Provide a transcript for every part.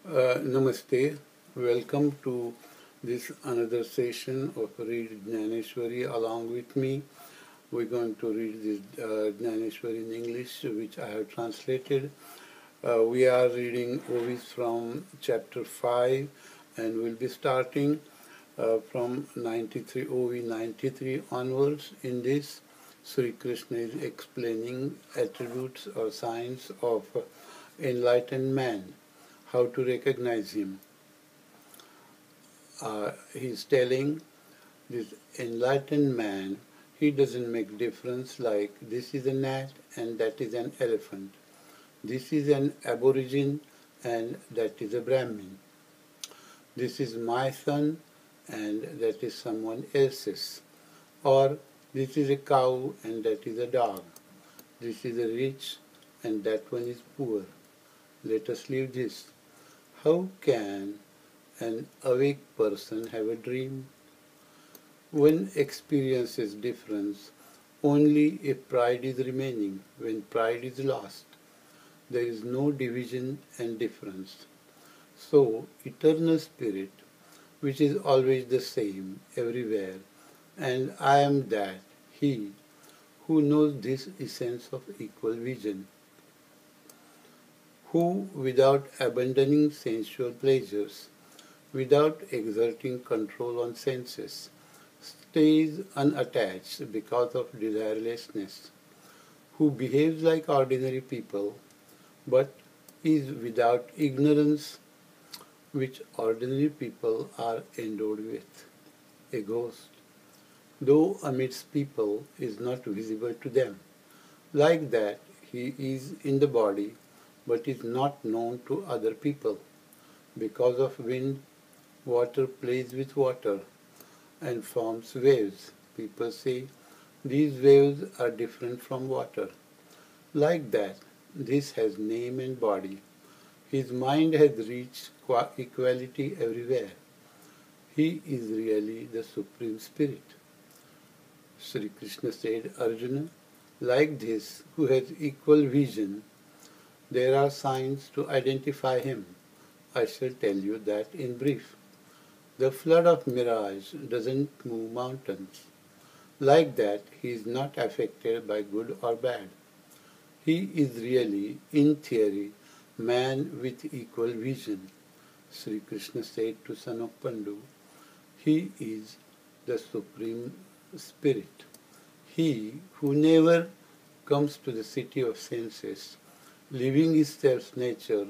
Namaste. Welcome to this another session of Read Dnyaneshwari along with me. We're going to read this Dnyaneshwari in English, which I have translated. We are reading OVs from chapter 5 and we'll be starting from 93 OV 93 onwards. In this, Shri Krishna is explaining attributes or signs of enlightened man, how to recognize him. He's telling this enlightened man, he doesn't make difference like this is a gnat and that is an elephant. This is an aborigine and that is a Brahmin. This is my son and that is someone else's. Or this is a cow and that is a dog. This is a rich and that one is poor. Let us leave this. How can an awake person have a dream? One experiences difference only if pride is remaining. When pride is lost, there is no division and difference. So, eternal spirit, which is always the same everywhere, and I am that, he who knows this essence of equal vision, who, without abandoning sensual pleasures, without exerting control on senses, stays unattached because of desirelessness, who behaves like ordinary people, but is without ignorance, which ordinary people are endowed with, a ghost, though amidst people is not visible to them. Like that, he is in the body, but is not known to other people. Because of wind, water plays with water and forms waves. People say, these waves are different from water. Like that, this has name and body. His mind has reached equality everywhere. He is really the Supreme Spirit. Shri Krishna said, Arjuna, like this, who has equal vision, there are signs to identify him. I shall tell you that in brief. The flood of mirage doesn't move mountains. Like that, he is not affected by good or bad. He is really, in theory, man with equal vision. Shri Krishna said to son of Pandu, he is the Supreme Spirit. He who never comes to the city of senses, living his self-nature,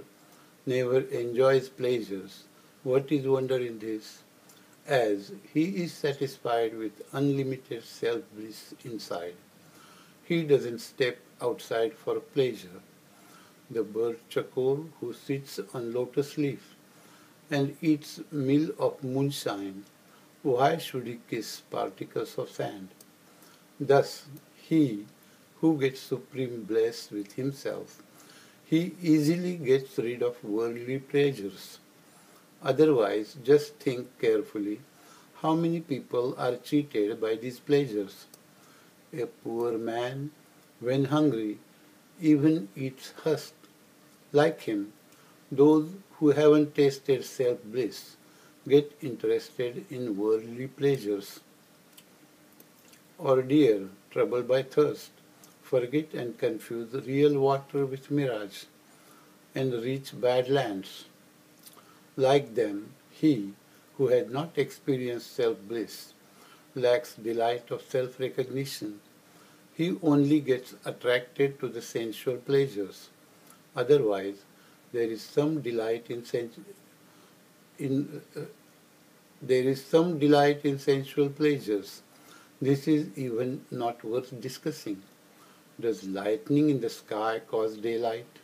never enjoys pleasures. What is wonder in this? As he is satisfied with unlimited self-bliss inside, he doesn't step outside for pleasure. The bird chakor who sits on lotus leaf and eats meal of moonshine, why should he kiss particles of sand? Thus, he who gets supreme bliss with himself, he easily gets rid of worldly pleasures. Otherwise, just think carefully how many people are cheated by these pleasures. A poor man, when hungry, even eats husk. Like him, those who haven't tasted self-bliss get interested in worldly pleasures. Or deer, troubled by thirst, forget and confuse real water with mirage, and reach bad lands. Like them, he who had not experienced self-bliss lacks delight of self-recognition. He only gets attracted to the sensual pleasures. Otherwise, there is some delight in sensual pleasures. This is even not worth discussing. Does lightning in the sky cause daylight?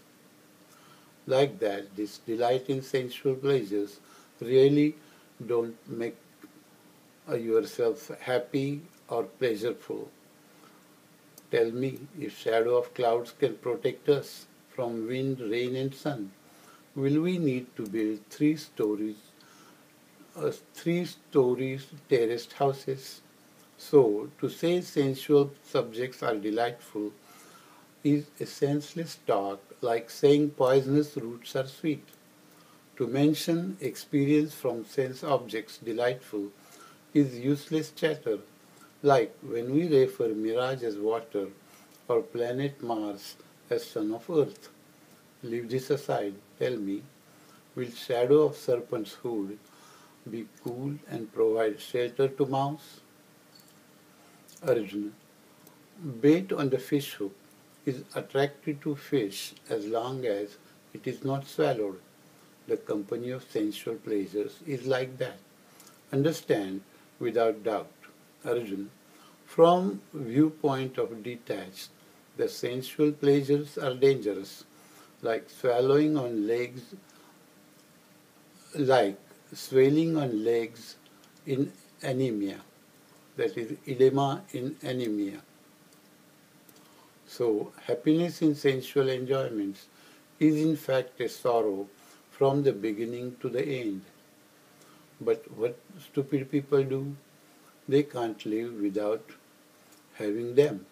Like that, this delight in sensual pleasures really don't make yourself happy or pleasureful. Tell me, if shadow of clouds can protect us from wind, rain and sun, will we need to build three stories terraced houses? So, to say sensual subjects are delightful is a senseless talk, like saying poisonous roots are sweet. To mention experience from sense objects delightful is useless chatter, like when we refer mirage as water or planet Mars as son of Earth. Leave this aside. Tell me, will shadow of serpent's hood be cool and provide shelter to mouse? Arjuna. Bait on the fish hook is attractive to fish as long as it is not swallowed. The company of sensual pleasures is like that. Understand without doubt. Arjuna. From viewpoint of detached, the sensual pleasures are dangerous, like swallowing on legs, like swelling on legs in anemia, that is edema in anemia. So, happiness in sensual enjoyments is in fact a sorrow from the beginning to the end. But what stupid people do? They can't live without having them.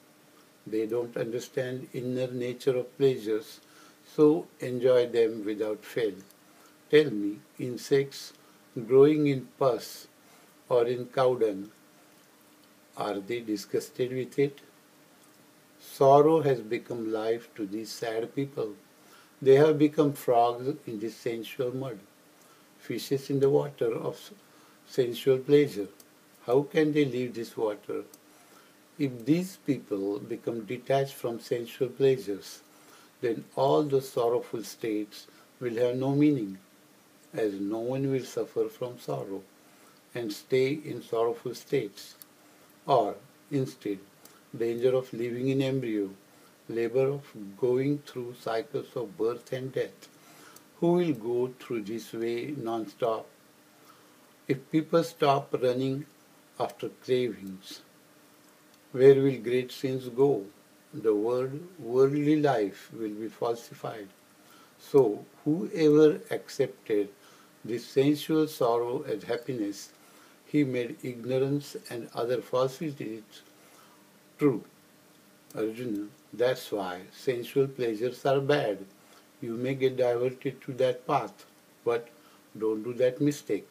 They don't understand inner nature of pleasures, so enjoy them without fail. Tell me, insects growing in pus or in cow dung, are they disgusted with it? Sorrow has become life to these sad people. They have become frogs in this sensual mud, fishes in the water of sensual pleasure. How can they leave this water? If these people become detached from sensual pleasures, then all those sorrowful states will have no meaning, as no one will suffer from sorrow and stay in sorrowful states. Or, instead, danger of living in embryo, labor of going through cycles of birth and death. Who will go through this way non-stop? If people stop running after cravings, where will great sins go? The worldly life will be falsified. So, whoever accepted this sensual sorrow as happiness, he made ignorance and other falsities true. Arjuna, that's why sensual pleasures are bad. You may get diverted to that path, but don't do that mistake.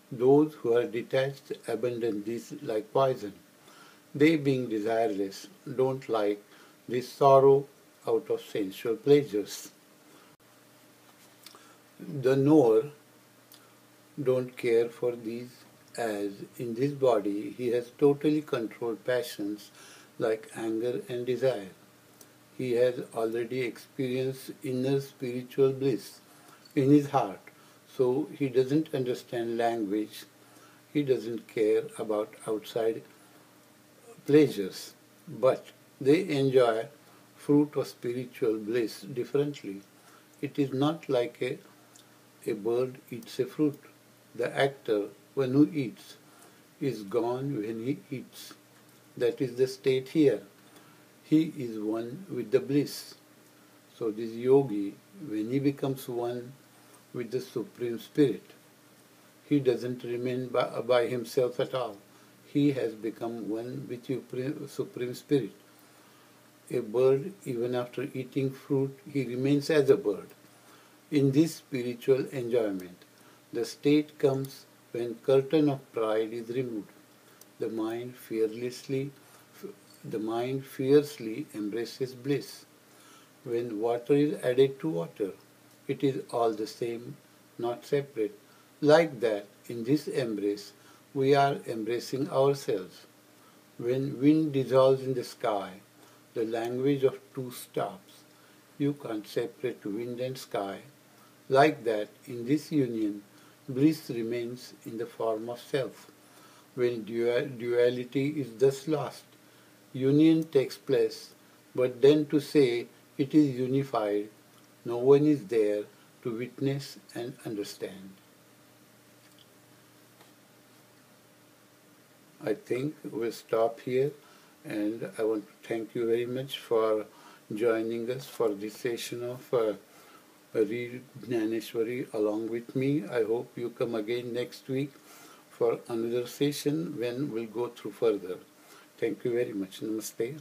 Those who are detached abandon these like poison. They, being desireless, don't like this sorrow out of sensual pleasures. The knower don't care for these, as in this body he has totally controlled passions like anger and desire. He has already experienced inner spiritual bliss in his heart, so he doesn't understand language, he doesn't care about outside pleasures, but they enjoy fruit of spiritual bliss differently. It is not like a bird eats a fruit. The actor, one who eats, is gone when he eats. That is the state here. He is one with the bliss. So this yogi, when he becomes one with the Supreme Spirit, he doesn't remain by himself at all. He has become one with Supreme Spirit. A bird, even after eating fruit, he remains as a bird. In this spiritual enjoyment, the state comes when curtain of pride is removed. The mind fiercely embraces bliss. When water is added to water, it is all the same, not separate. Like that, in this embrace, we are embracing ourselves. When wind dissolves in the sky, the language of two stops. You can't separate wind and sky. Like that, in this union, bliss remains in the form of self. When duality is thus lost, union takes place, but then to say it is unified, no one is there to witness and understand. I think we'll stop here, and I want to thank you very much for joining us for this session of read Dnyaneshwari along with me. I hope you come again next week for another session when we'll go through further. Thank you very much. Namaste.